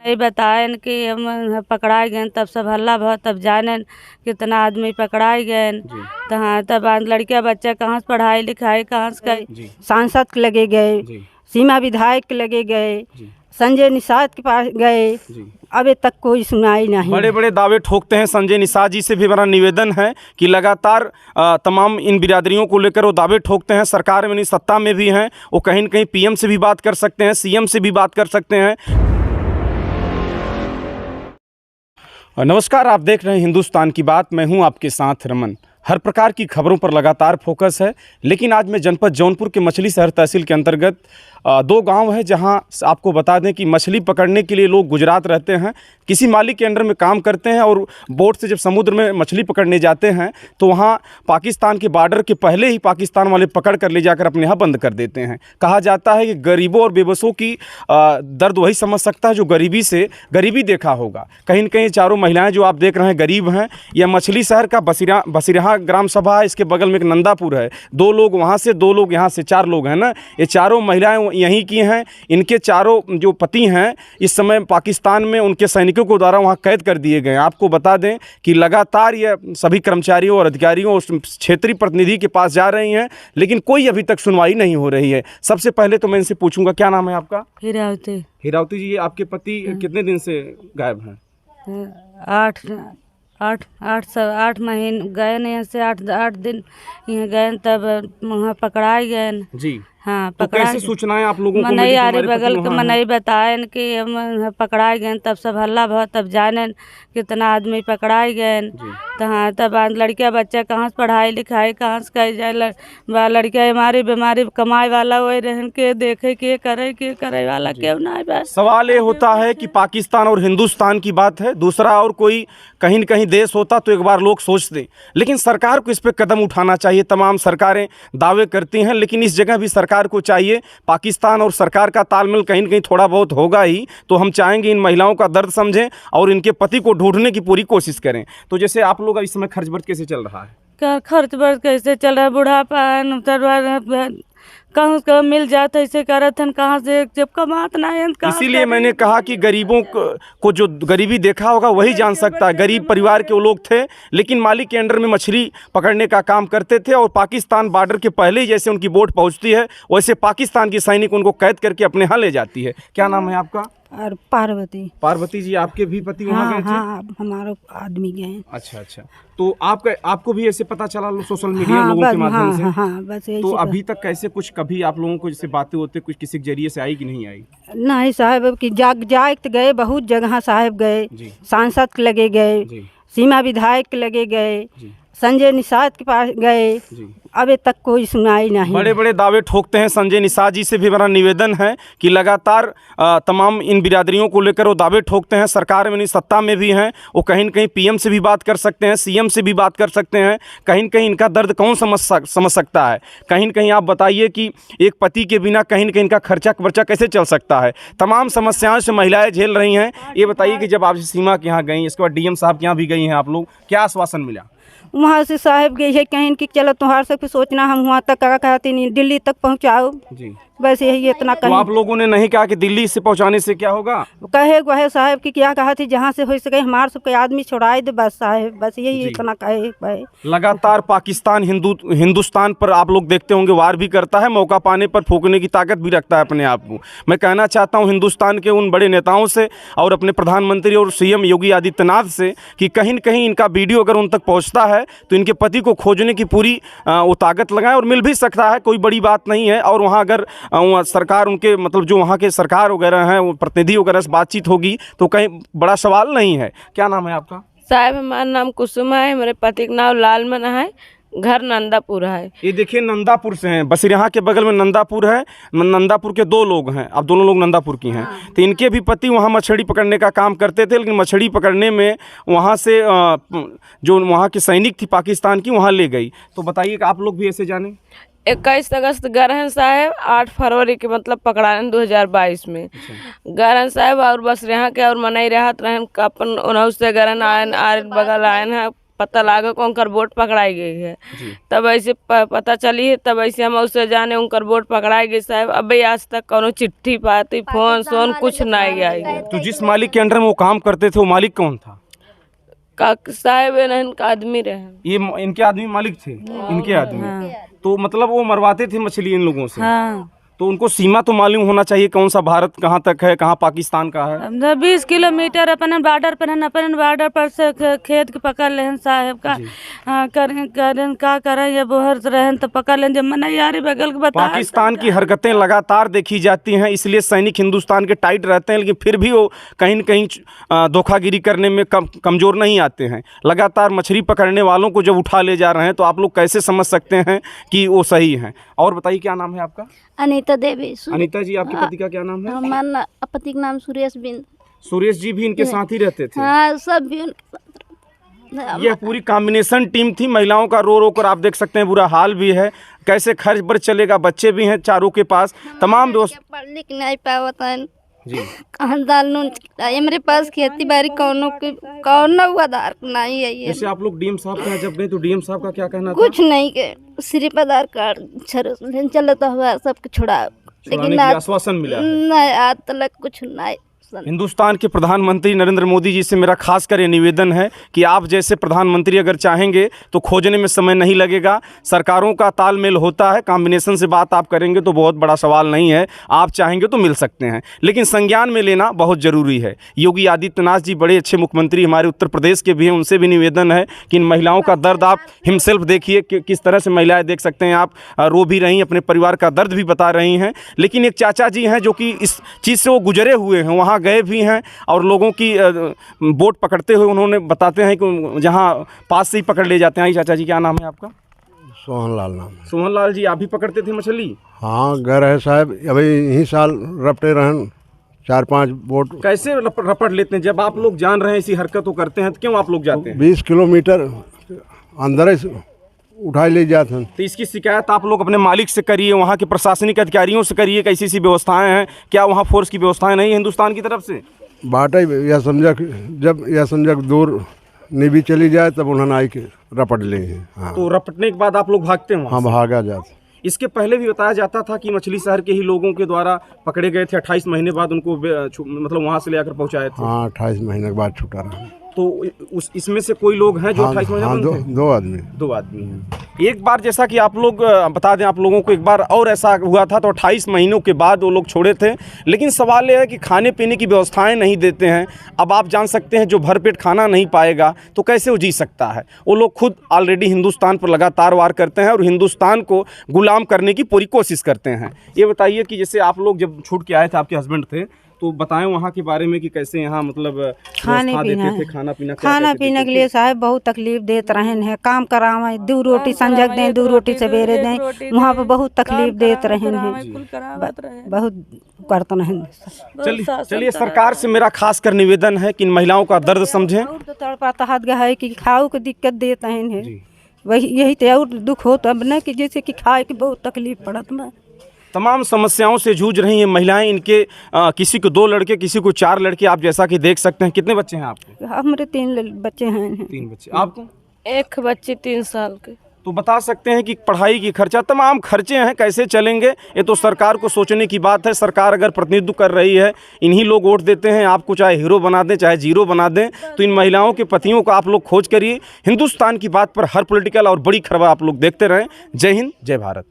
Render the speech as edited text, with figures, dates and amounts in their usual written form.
नहीं बताएन कि हम पकड़ाए गए, तब सब हल्ला बहुत, तब जाने कितना आदमी पकड़ाए गए। तो हाँ, तब लड़किया बच्चा कहाँ से पढ़ाई लिखाई कहाँ से करी। सांसद के लगे गए, सीमा विधायक के लगे गए, संजय निषाद के पास गए, अभी तक कोई सुनाई नहीं। बड़े बड़े दावे ठोकते हैं। संजय निषाद जी से भी हमारा निवेदन है कि लगातार तमाम इन बिरादरियों को लेकर वो दावे ठोकते हैं। सरकार में नहीं, सत्ता में भी हैं, वो कहीं न कहीं पीएम से भी बात कर सकते हैं, सीएम से भी बात कर सकते हैं। नमस्कार, आप देख रहे हैं हिंदुस्तान की बात। मैं हूं आपके साथ रमन। हर प्रकार की खबरों पर लगातार फोकस है, लेकिन आज मैं जनपद जौनपुर के मछली शहर तहसील के अंतर्गत दो गांव है जहां आपको बता दें कि मछली पकड़ने के लिए लोग गुजरात रहते हैं, किसी मालिक के अंडर में काम करते हैं और बोट से जब समुद्र में मछली पकड़ने जाते हैं तो वहां पाकिस्तान के बॉर्डर के पहले ही पाकिस्तान वाले पकड़ कर ले जाकर अपने यहाँ बंद कर देते हैं। कहा जाता है कि गरीबों और बेबसों की दर्द वही समझ सकता है जो गरीबी देखा होगा। कहीं न कहीं चारों महिलाएँ जो आप देख रहे हैं गरीब हैं। यह मछली शहर का बसिरहा ग्राम सभा है, इसके बगल में एक नंदापुर है। 2 लोग वहाँ से, 2 लोग यहाँ से, 4 लोग हैं ना। ये चारों महिलाएं यहीं की हैं। इनके चारों जो पति हैं इस समय पाकिस्तान में उनके सैनिकों को द्वारा वहाँ कैद कर दिए गए। आपको बता दें कि लगातार ये सभी कर्मचारियों और अधिकारियों और क्षेत्रीय प्रतिनिधि के पास जा रही हैं, लेकिन कोई अभी तक सुनवाई नहीं हो रही है। सबसे पहले तो मैं इनसे पूछूंगा, क्या नाम है आपका? हीरावती जी, आपके पति कितने दिन से गायब हैं? 8 महीने गए नहीं से 8 दिन यहाँ गए, तब वहाँ पकड़ाए गए जी। हाँ, तो कैसे सूचनाएं आप लोगों को मनई आरे बगल के मनई बताएन कि हम पकड़ाए गए, तब सब हल्ला बहुत, तब जाने कितना आदमी पकड़ाए गए। तो हाँ, तब लड़किया बच्चा कहाँ से पढ़ाई लिखाई कहाँ से करी जाए। लड़किया हमारी बीमारी कमाए वाला वही रहन के देखे के करे वाला क्यों ना है। बस सवाल ये होता है कि पाकिस्तान और हिंदुस्तान की बात है, दूसरा और कोई कहीं न कहीं देश होता तो एक बार लोग सोचते, लेकिन सरकार को इस पर कदम उठाना चाहिए। तमाम सरकारें दावे करती हैं, लेकिन इस जगह भी सरकार को चाहिए, पाकिस्तान और सरकार का तालमेल कहीं न कहीं थोड़ा बहुत होगा ही। तो हम चाहेंगे इन महिलाओं का दर्द समझें और इनके पति को ढूंढने की पूरी कोशिश करें। तो जैसे आप लोग इस समय खर्च बर्च कैसे चल रहा है? खर्च बर्च कैसे चल रहा है? बुढ़ापा कहाँ से मिल जाता ऐसे करत हन, कहाँ से जब कमात ना है। इसीलिए मैंने कहा कि गरीबों को जो गरीबी देखा होगा वही जान सकता है। गरीब परिवार के वो लोग थे, लेकिन मालिक के अंडर में मछली पकड़ने का काम करते थे और पाकिस्तान बॉर्डर के पहले ही जैसे उनकी बोट पहुंचती है वैसे पाकिस्तान की सैनिक उनको कैद करके अपने यहाँ ले जाती है। क्या नाम है आपका? और पार्वती जी, आपके भी पति वहाँ गए थे? हाँ, हमारा आदमी गए। अच्छा। तो आपको भी ऐसे पता चला सोशल मीडिया लोगों के माध्यम से? हाँ, बस यही। तो अभी तक कैसे कुछ कभी आप लोगों को जैसे बातें होते कुछ किसी के जरिए से आई कि नहीं आई? नहीं साहब, कि जाग गए, बहुत जगह साहब गए, सांसद के लगे गए, सीमा विधायक के लगे गए, संजय निषाद के पास गए, अभी तक कोई सुनाई नहीं। बड़े बड़े दावे ठोकते हैं। संजय निषाद जी से भी हमारा निवेदन है कि लगातार तमाम इन बिरादरियों को लेकर वो दावे ठोकते हैं। सरकार में नहीं, सत्ता में भी हैं, वो कहीं न कहीं पीएम से भी बात कर सकते हैं, सीएम से भी बात कर सकते हैं। कहीं न कहीं इनका दर्द कौन समझ सकता है? कहीं न कहीं आप बताइए कि एक पति के बिना कहीं न कहीं इनका खर्चा वर्चा कैसे चल सकता है? तमाम समस्याओं से महिलाएं झेल रही हैं। ये बताइए कि जब आप सीमा के यहाँ गई, इसके बाद डीएम साहब के यहाँ भी गई हैं आप लोग, क्या आश्वासन मिला? वहाँ से साहब गई है कहीं कि चलो तुम्हारे से सोचना, हम वहाँ तक कहते नहीं, दिल्ली तक पहुँचाओ जी। बस यही इतना कहीं। तो आप लोगों ने नहीं कहा कि दिल्ली से पहुंचाने से क्या होगा? कहे वह साहब की क्या कहा थी, जहाँ से हो सके हमारे सबके आदमी छोड़ाए दे, बस साहब, बस यही इतना कहे। लगातार पाकिस्तान हिंदुस्तान पर आप लोग देखते होंगे वार भी करता है, मौका पाने पर फूकने की ताकत भी रखता है अपने आप को। मैं कहना चाहता हूँ हिंदुस्तान के उन बड़े नेताओं से और अपने प्रधानमंत्री और सीएम योगी आदित्यनाथ से कि कहीं न कहीं इनका वीडियो अगर उन तक पहुँचता है तो इनके पति को खोजने की पूरी वो ताकत लगाएं, और मिल भी सकता है, कोई बड़ी बात नहीं है। और वहाँ अगर सरकार उनके मतलब जो वहाँ के सरकार वगैरह हैं वो प्रतिनिधि वगैरह से बातचीत होगी तो कहीं बड़ा सवाल नहीं है। क्या नाम है आपका? साहब, हमारा नाम कुसुमा है, मेरे पति का नाम लालमन है, घर नंदापुर है। ये देखिए नंदापुर से हैं, बसिरहा के बगल में नंदापुर है। नंदापुर के 2 लोग हैं, अब दोनों लोग नंदापुर की हैं। तो इनके भी पति वहाँ मछली पकड़ने का काम करते थे, लेकिन मछली पकड़ने में वहाँ से जो वहाँ की सैनिक थी पाकिस्तान की वहाँ ले गई। तो बताइए कि आप लोग भी ऐसे जाने? 21 अगस्त गरहन साहब, 8 फरवरी के मतलब पकड़ान 2022 में गरहन साहब और बस यहाँ के और मनई रहत रहन अपन उन्हों से गरहन आयन आर बगल आयन है पता लागा कि उनकर बोट पकड़ाई गई है। तब ऐसे पता चली है, तब ऐसे हम उससे जाने उनकर बोट पकड़ाई गई साहब। अभी आज तक कोनो चिट्ठी पाती फोन सोन कुछ नहीं आई है। तो जिस मालिक के अंडर में वो काम करते थे वो मालिक कौन था? साहब इनका आदमी रहे। ये इनके आदमी मालिक थे, इनके आदमी। तो मतलब वो मरवाते थे मछली इन लोगों से। हाँ। तो उनको सीमा तो मालूम होना चाहिए कौन सा भारत कहाँ तक है, कहाँ पाकिस्तान का है। 20 किलोमीटर अपन बॉर्डर पर है, अपन बॉर्डर पर से खेत के पकड़ लें साहब का। करें का करें, ये बोहर रहें तो पकड़ लें, जब मना यारी बगल के बता। पाकिस्तान की हरकतें लगातार देखी जाती हैं, इसलिए सैनिक हिंदुस्तान के टाइट रहते हैं, लेकिन फिर भी वो कहीं न कहीं धोखागिरी करने में कमज़ोर नहीं आते हैं। लगातार मछली पकड़ने वालों को जब उठा ले जा रहे हैं तो आप लोग कैसे समझ सकते हैं कि वो सही हैं? और बताइए क्या नाम है आपका? अनीता देवी। अनीता जी, आपके पति का क्या नाम है? हमारा पति का नाम सुरेश बिंद। सुरेश जी भी इनके साथ ही रहते थे? हाँ, सब भी उनके साथ। यह पूरी कॉम्बिनेशन टीम थी। महिलाओं का रो रो कर आप देख सकते हैं बुरा हाल भी है, कैसे खर्च पर चलेगा, बच्चे भी हैं चारों के पास, तमाम व्यवस्था। पढ़ लिख नहीं पावत है जी। कहाँ दाल नून चिकनाई, मेरे पास खेती बाड़ी कौनो आधार नहीं है। ये जैसे आप लोग डीएम साहब के यहाँ जब गए तो डीएम साहब का क्या कहना था? कुछ नहीं के, सिर्फ आधार कार्ड चलता हुआ सबके छुड़ा, लेकिन आश्वासन मिला है? नहीं, आज तक कुछ नहीं। हिंदुस्तान के प्रधानमंत्री नरेंद्र मोदी जी से मेरा खासकर ये निवेदन है कि आप जैसे प्रधानमंत्री अगर चाहेंगे तो खोजने में समय नहीं लगेगा। सरकारों का तालमेल होता है, कॉम्बिनेशन से बात आप करेंगे तो बहुत बड़ा सवाल नहीं है, आप चाहेंगे तो मिल सकते हैं, लेकिन संज्ञान में लेना बहुत ज़रूरी है। योगी आदित्यनाथ जी बड़े अच्छे मुख्यमंत्री हमारे उत्तर प्रदेश के भी हैं, उनसे भी निवेदन है कि इन महिलाओं का दर्द आप हिमसेल्फ देखिए कि किस तरह से महिलाएँ देख सकते हैं, आप रो भी रही, अपने परिवार का दर्द भी बता रही हैं। लेकिन एक चाचा जी हैं जो कि इस चीज़ से वो गुजरे हुए हैं, वहाँ गए भी हैं और लोगों की बोट पकड़ते हुए उन्होंने बताते हैं कि जहाँ पास से ही पकड़ ले जाते हैं। चाचा जी क्या नाम है आपका? सोहनलाल नाम। सोहनलाल जी, आप भी पकड़ते थे मछली? हाँ, घर है साहब, अभी यही साल रपटे रहन 4-5 बोट। कैसे रपट लेते हैं? जब आप लोग जान रहे हैं इसी हरकत को करते हैं तो क्यों आप लोग जाते हैं? 20 किलोमीटर अंदर उठा ले जाते हैं। तो इसकी शिकायत आप लोग अपने मालिक से करिए, वहाँ के प्रशासनिक अधिकारियों से करिए, कैसी सी व्यवस्थाएं हैं, क्या वहाँ फोर्स की व्यवस्थाएं नहीं है हिंदुस्तान की तरफ से? बाटा यह समझा दूर नहीं चली जाए तब उन्होंने आई के रपट ले। हाँ। तो रपटने के बाद आप लोग भागते हैं? हाँ, भागा जाते। इसके पहले भी बताया जाता था कि मछली शहर के ही लोगों के द्वारा पकड़े गए थे, 28 महीने बाद उनको मतलब वहाँ से ले आकर पहुँचाए थे। हाँ, 28 महीने के बाद छूटा रहा। तो इसमें से कोई लोग हैं जो 28 महीने? हाँ, दो आदमी हैं। एक बार जैसा कि आप लोग बता दें आप लोगों को, एक बार और ऐसा हुआ था तो 28 महीनों के बाद वो लोग छोड़े थे, लेकिन सवाल यह है कि खाने पीने की व्यवस्थाएं नहीं देते हैं। अब आप जान सकते हैं जो भरपेट खाना नहीं पाएगा तो कैसे वो जी सकता है। वो लोग खुद ऑलरेडी हिंदुस्तान पर लगातार वार करते हैं और हिंदुस्तान को गुलाम करने की पूरी कोशिश करते हैं। ये बताइए कि जैसे आप लोग जब छूट के आए थे, आपके हस्बैंड थे, तो बताएं वहाँ के बारे में कि कैसे यहाँ मतलब व्यवस्था देते थे, खाना पीना के लिए साहब बहुत तकलीफ देते रहे हैं। काम करावे, 2 रोटी संजक दें, 2 रोटी सवेरे दें, वहाँ पर बहुत तकलीफ देते रहे हैं, बहुत करते रहे। चलिए सरकार से मेरा खास कर निवेदन है कि इन महिलाओं का दर्द समझें। तो तड़पाता हाथ गया है कि खाओ को दिक्कत देते हैं, वही यही तो और दुख हो तब न कि जैसे कि खाए की बहुत तकलीफ पड़त ना। तमाम समस्याओं से जूझ रही हैं महिलाएं। इनके किसी को 2 लड़के, किसी को 4 लड़के, आप जैसा कि देख सकते हैं। कितने बच्चे हैं आपके? हमारे 3 बच्चे हैं। 3 बच्चे। आपको? एक बच्ची 3 साल के। तो बता सकते हैं कि पढ़ाई की खर्चा, तमाम खर्चे हैं, कैसे चलेंगे? ये तो सरकार को सोचने की बात है। सरकार अगर प्रतिनिधित्व कर रही है, इन्हीं लोग वोट देते हैं आपको, चाहे हीरो बना दें चाहे जीरो बना दें, तो इन महिलाओं के पतियों को आप लोग खोज करिए। हिंदुस्तान की बात पर हर पॉलिटिकल और बड़ी खबर आप लोग देखते रहें। जय हिंद, जय भारत।